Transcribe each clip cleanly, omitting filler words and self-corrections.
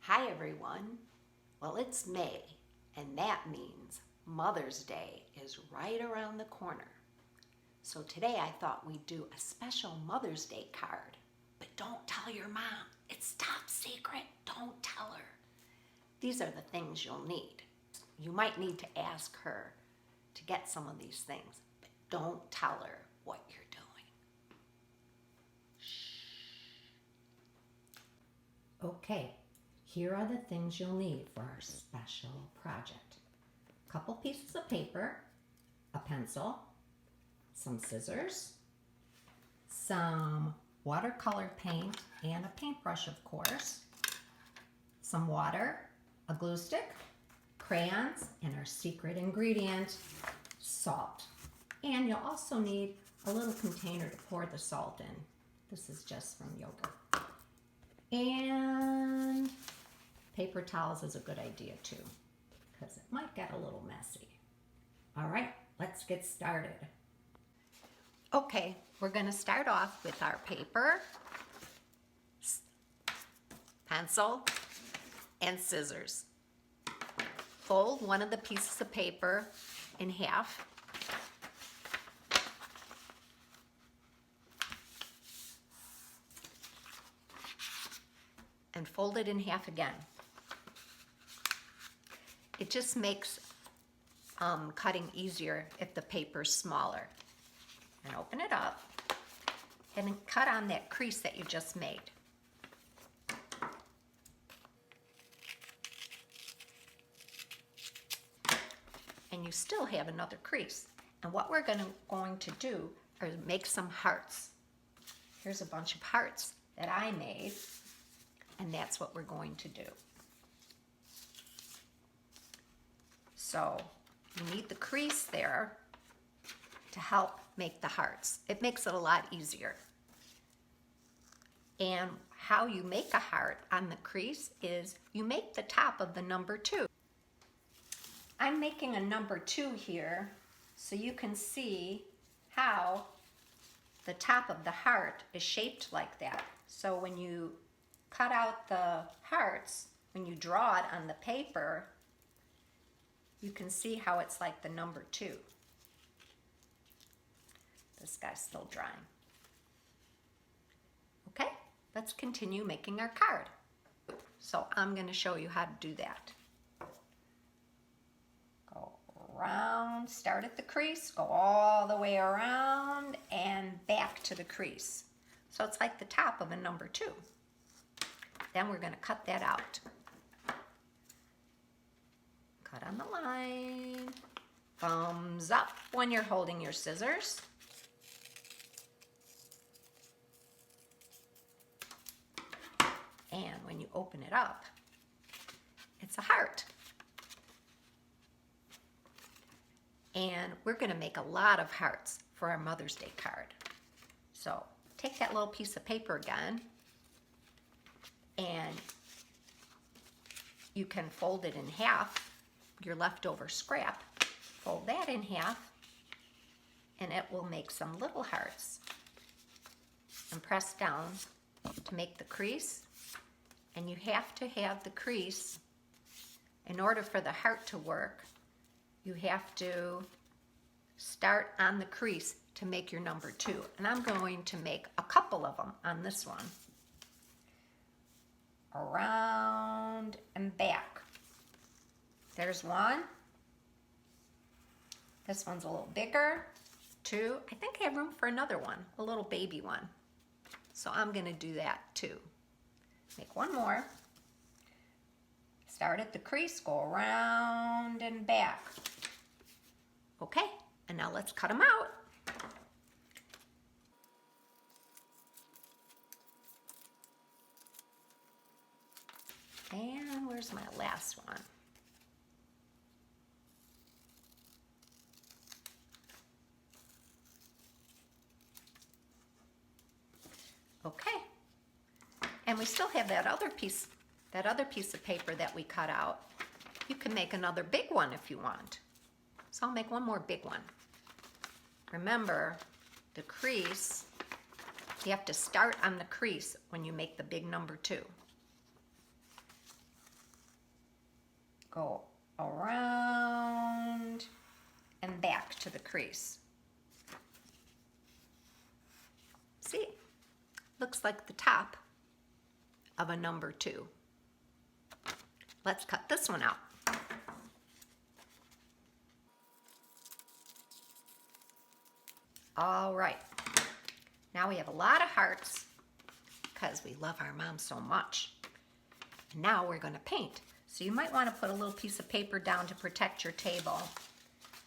Hi everyone. Well, it's May, and that means Mother's Day is right around the corner. So today I thought we'd do a special Mother's Day card. But don't tell your mom. It's top secret. Don't tell her. These are the things you'll need. You might need to ask her to get some of these things, but don't tell her what you're doing. Shh. Okay. Here are the things you'll need for our special project. A couple pieces of paper, a pencil, some scissors, some watercolor paint and a paintbrush, of course, some water, a glue stick, crayons, and our secret ingredient, salt. And you'll also need a little container to pour the salt in. This is just from yogurt. And paper towels is a good idea too, because it might get a little messy. All right, let's get started. Okay, we're going to start off with our paper, pencil, and scissors. Fold one of the pieces of paper in half. And fold it in half again. It just makes cutting easier if the paper's smaller. And open it up and cut on that crease that you just made. And you still have another crease. And what we're going to do is make some hearts. Here's a bunch of hearts that I made, and that's what we're going to do. So you need the crease there to help make the hearts. It makes it a lot easier. And how you make a heart on the crease is you make the top of the number 2. I'm making a number 2 here so you can see how the top of the heart is shaped like that. So when you cut out the hearts, when you draw it on the paper, you can see how it's like the number 2. This guy's still drying. Okay, let's continue making our card. So I'm going to show you how to do that. Go around, start at the crease, go all the way around and back to the crease. So it's like the top of a number 2. Then we're going to cut that out. Cut on the line. Thumbs up when you're holding your scissors. And when you open it up, it's a heart. And we're going to make a lot of hearts for our Mother's Day card. So take that little piece of paper again, and you can fold it in half, your leftover scrap. Fold that in half, and it will make some little hearts. And press down to make the crease. And you have to have the crease, in order for the heart to work, you have to start on the crease to make your number 2. And I'm going to make a couple of them on this one. Around and back. There's one. This one's a little bigger. 2. I think I have room for another one, a little baby one. So I'm going to do that too. Make one more. Start at the crease, go around and back. Okay, and now let's cut them out. And where's my last one? Okay. And we still have that other piece of paper that we cut out. You can make another big one if you want. So I'll make one more big one. Remember, the crease, you have to start on the crease when you make the big number 2. go around and back to the crease. See, looks like the top of a number 2. Let's cut this one out. All right, now we have a lot of hearts because we love our mom so much. And now we're going to paint. So you might want to put a little piece of paper down to protect your table.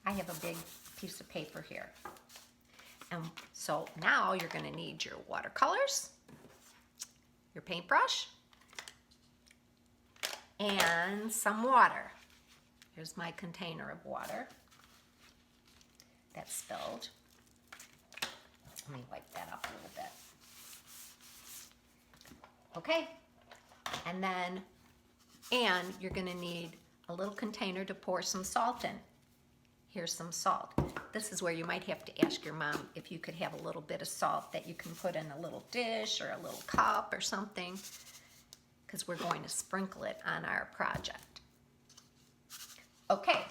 I have a big piece of paper here. And so now you're going to need your watercolors, your paintbrush, and some water. Here's my container of water that's spilled. Let me wipe that up a little bit. Okay, and you're gonna need a little container to pour some salt in. Here's some salt. This is where you might have to ask your mom if you could have a little bit of salt that you can put in a little dish or a little cup or something, because we're going to sprinkle it on our project. Okay,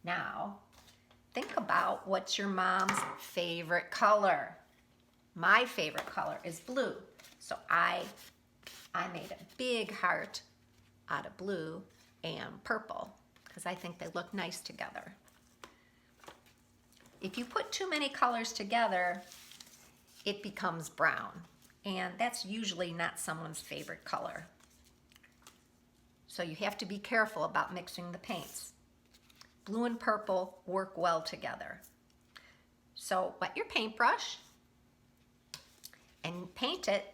now think about what's your mom's favorite color. My favorite color is blue. So I made a big heart out of blue and purple because I think they look nice together. If you put too many colors together, it becomes brown, and that's usually not someone's favorite color. So you have to be careful about mixing the paints. Blue and purple work well together. So wet your paintbrush and paint it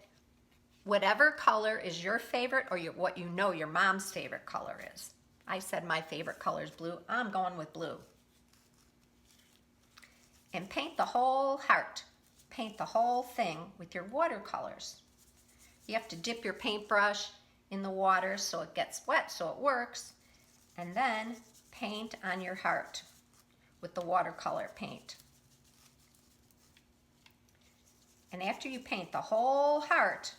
whatever color is your favorite, or what you know your mom's favorite color is. I said my favorite color is blue. I'm going with blue. And paint the whole heart. Paint the whole thing with your watercolors. You have to dip your paintbrush in the water so it gets wet, so it works, and then paint on your heart with the watercolor paint. And after you paint the whole heart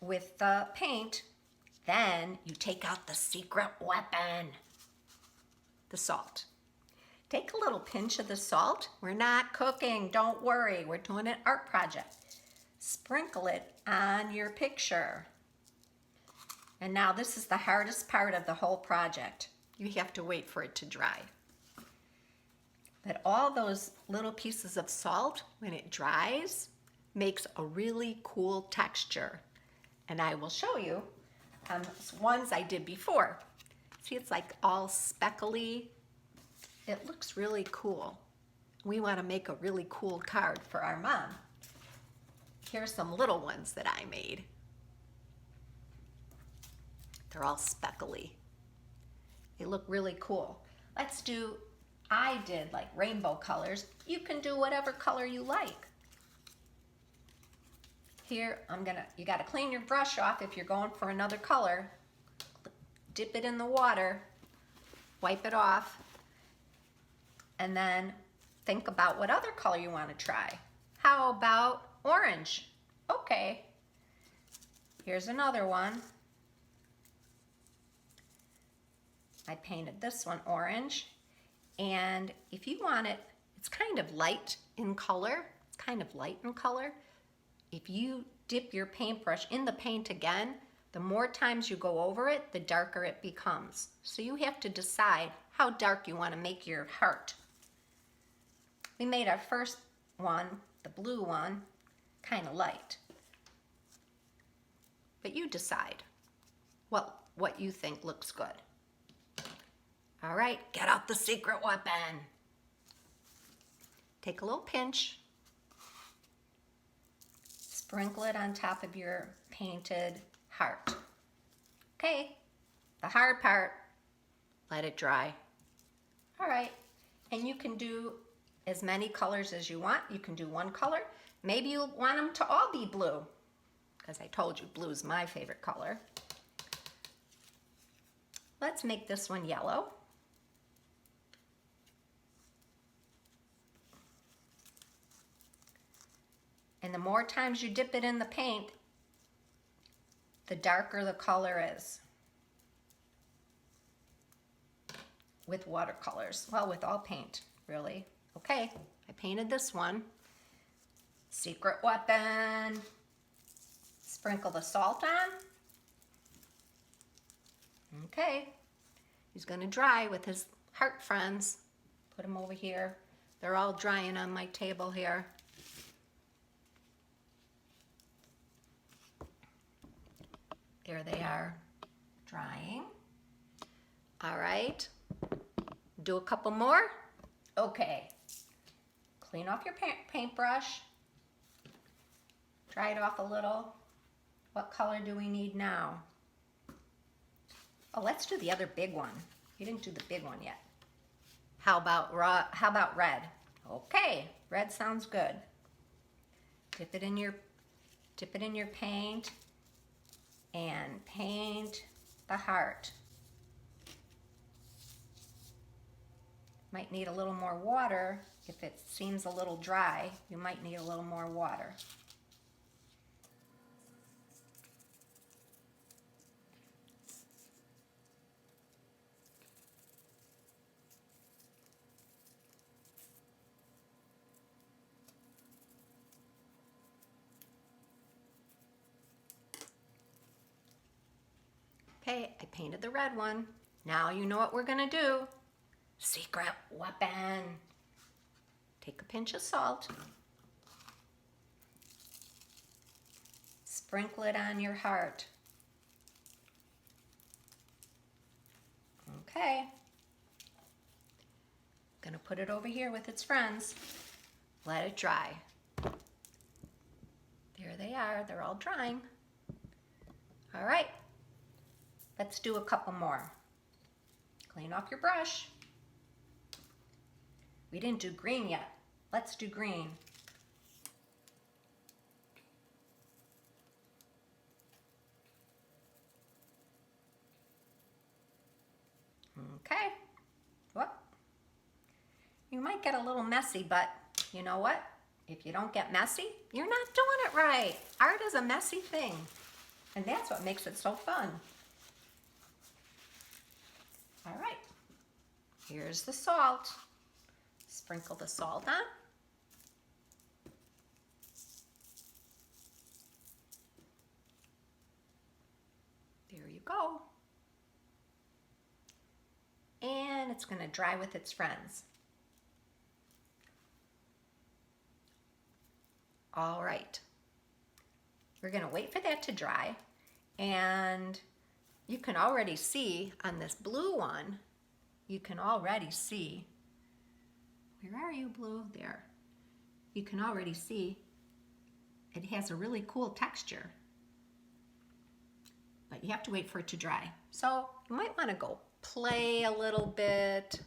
with the paint, then you take out the secret weapon, the salt. Take a little pinch of the salt. We're not cooking, don't worry. We're doing an art project. Sprinkle it on your picture. And now this is the hardest part of the whole project. You have to wait for it to dry. But all those little pieces of salt, when it dries, makes a really cool texture. And I will show you ones I did before. See, it's like all speckly. It looks really cool. We want to make a really cool card for our mom. Here's some little ones that I made. They're all speckly. They look really cool. I did like rainbow colors. You can do whatever color you like. Here, you gotta clean your brush off if you're going for another color. Dip it in the water, wipe it off, and then think about what other color you want to try. How about orange? Okay, here's another one. I painted this one orange, and if you want it, it's kind of light in color. If you dip your paintbrush in the paint again, the more times you go over it, the darker it becomes. So you have to decide how dark you want to make your heart. We made our first one, the blue one, kind of light. But you decide what you think looks good. All right, get out the secret weapon. Take a little pinch. Sprinkle it on top of your painted heart. Okay, the hard part, let it dry. All right, and you can do as many colors as you want. You can do one color. Maybe you want them to all be blue, because I told you blue is my favorite color. Let's make this one yellow. And the more times you dip it in the paint, the darker the color is with watercolors. Well, with all paint, really. Okay, I painted this one. Secret weapon. Sprinkle the salt on. Okay, he's gonna dry with his heart friends. Put them over here. They're all drying on my table here. There they are, drying. All right, do a couple more. Okay, clean off your paintbrush. Dry it off a little. What color do we need now? Oh, let's do the other big one. You didn't do the big one yet. How about red? Okay, red sounds good. Dip it in your paint and paint the heart. Might need a little more water. If it seems a little dry, you might need a little more water. Okay, I painted the red one. Now you know what we're gonna do. Secret weapon. Take a pinch of salt. Sprinkle it on your heart. Okay. Gonna put it over here with its friends. Let it dry. There they are, they're all drying. All right. Let's do a couple more. Clean off your brush. We didn't do green yet. Let's do green. Okay. Whoop. You might get a little messy, but you know what? If you don't get messy, you're not doing it right. Art is a messy thing, and that's what makes it so fun. All right, here's the salt. Sprinkle the salt on. There you go. And it's gonna dry with its friends. All right, we're gonna wait for that to dry, and you can already see on this blue one, you can already see, where are you, blue? There. You can already see it has a really cool texture, but you have to wait for it to dry. So you might want to go play a little bit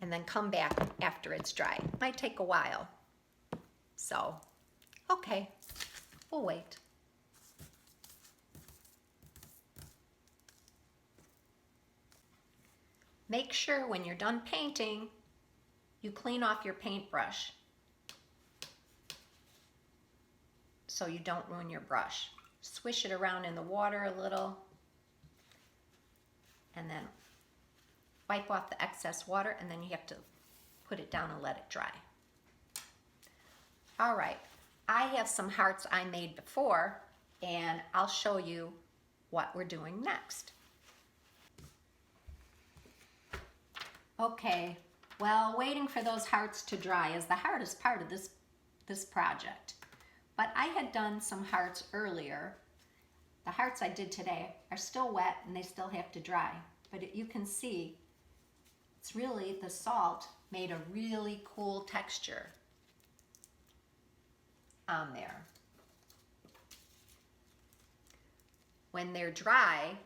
and then come back after it's dry. It might take a while. So, okay, we'll wait. Make sure when you're done painting, you clean off your paintbrush so you don't ruin your brush. Swish it around in the water a little and then wipe off the excess water, and then you have to put it down and let it dry. All right, I have some hearts I made before, and I'll show you what we're doing next. Okay, well, waiting for those hearts to dry is the hardest part of this project. But I had done some hearts earlier. The hearts I did today are still wet and they still have to dry. But you can see, it's really, the salt made a really cool texture on there. When they're dry,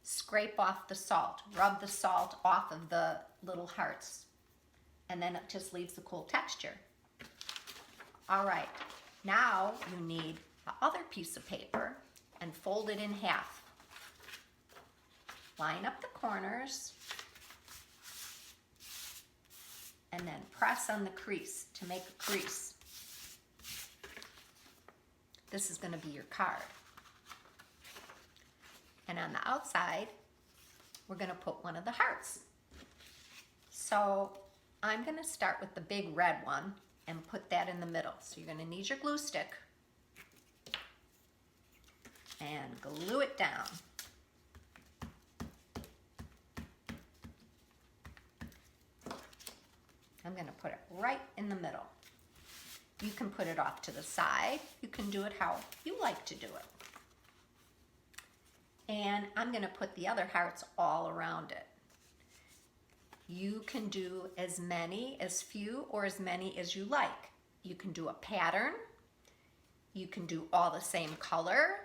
scrape off the salt, rub the salt off of the little hearts, and then it just leaves the cool texture. All right, now you need the other piece of paper and fold it in half. Line up the corners and then press on the crease to make a crease. this is going to be your card. And on the outside, we're going to put one of the hearts. So I'm going to start with the big red one and put that in the middle. So you're going to need your glue stick and glue it down. I'm going to put it right in the middle. You can put it off to the side. You can do it how you like to do it. And I'm going to put the other hearts all around it. You can do as many, as few, or as many as you like. You can do a pattern. You can do all the same color.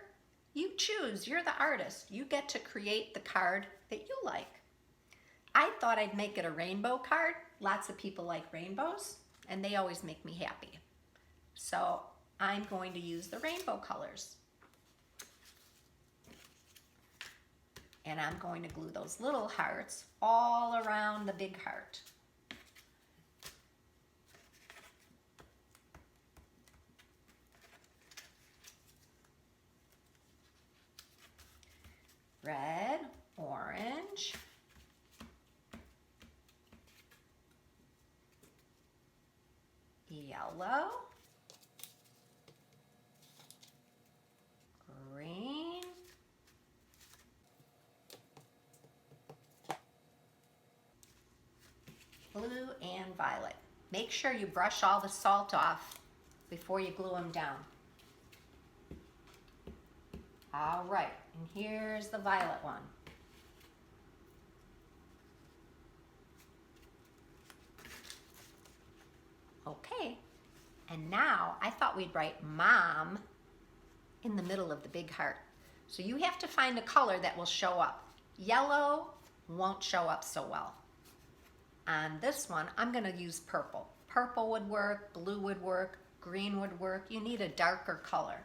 You choose. You're the artist. You get to create the card that you like. I thought I'd make it a rainbow card. Lots of people like rainbows, and they always make me happy. So I'm going to use the rainbow colors. And I'm going to glue those little hearts all around the big heart. Red, orange, yellow, green, blue, and violet. Make sure you brush all the salt off before you glue them down. All right, and here's the violet one. Okay, and now I thought we'd write Mom in the middle of the big heart. So you have to find a color that will show up. Yellow won't show up so well. On this one, I'm going to use purple. Purple would work, blue would work, green would work. You need a darker color.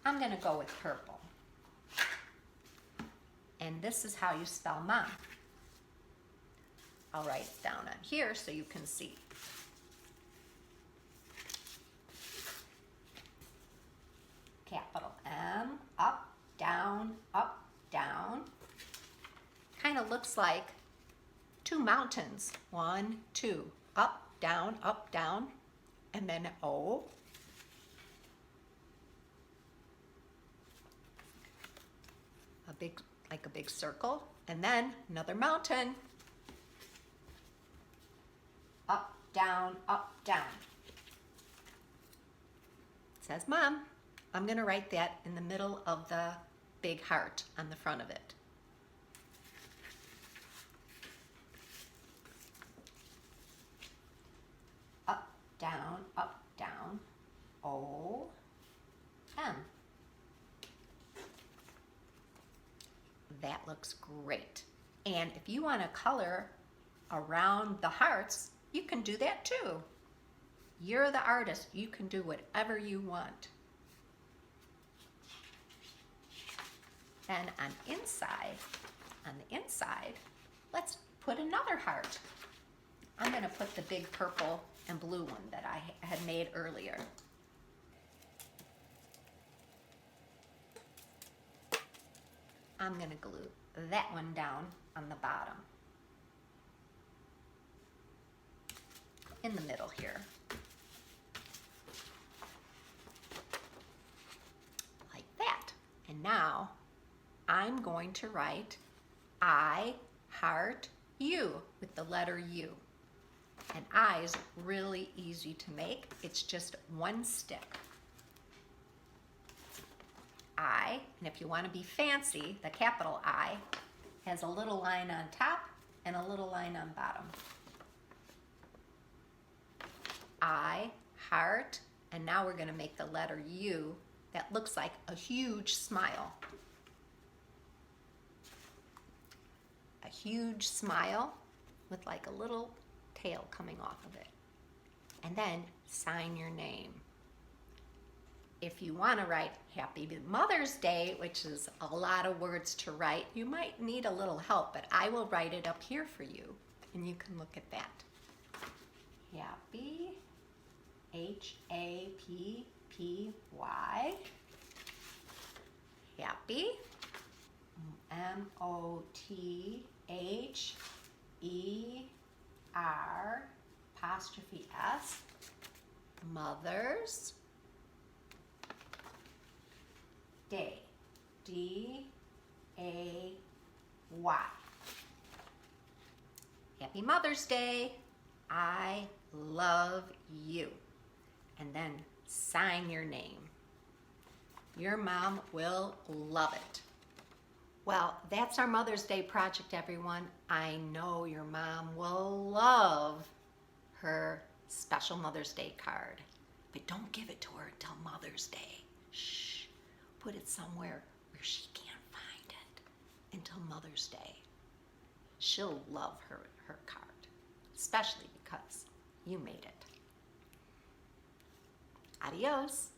I'm going to go with purple. And this is how you spell Mom. I'll write it down on here so you can see. Capital M, up, down, up, down. Kind of looks like two mountains. 1, 2, up, down, and then O. Like a big circle, and then another mountain. Up, down, up, down. It says Mom. I'm going to write that in the middle of the big heart on the front of it. Up, down, O, M. That looks great. And if you want to color around the hearts, you can do that too. You're the artist. You can do whatever you want. And on the inside, let's put another heart. I'm going to put the big purple and blue one that I had made earlier. I'm going to glue that one down on the bottom. In the middle here. Like that. And now I'm going to write I heart you with the letter U. And I is really easy to make. It's just one stick. I, and if you want to be fancy, the capital I has a little line on top and a little line on bottom. I heart, and now we're going to make the letter U that looks like a huge smile. A huge smile with like a little tail coming off of it. And then sign your name. If you want to write Happy Mother's Day, which is a lot of words to write, you might need a little help, but I will write it up here for you, and you can look at that. Happy, H-A-P-P-Y, P-Y. Happy. M-O-T-H-E-R apostrophe S. Mother's Day. D-A-Y. Happy Mother's Day. I love you. And then sign your name. Your mom will love it. Well, that's our Mother's Day project, everyone. I know your mom will love her special Mother's Day card. But don't give it to her until Mother's Day. Shh. Put it somewhere where she can't find it until Mother's Day. She'll love her card, especially because you made it. Adios.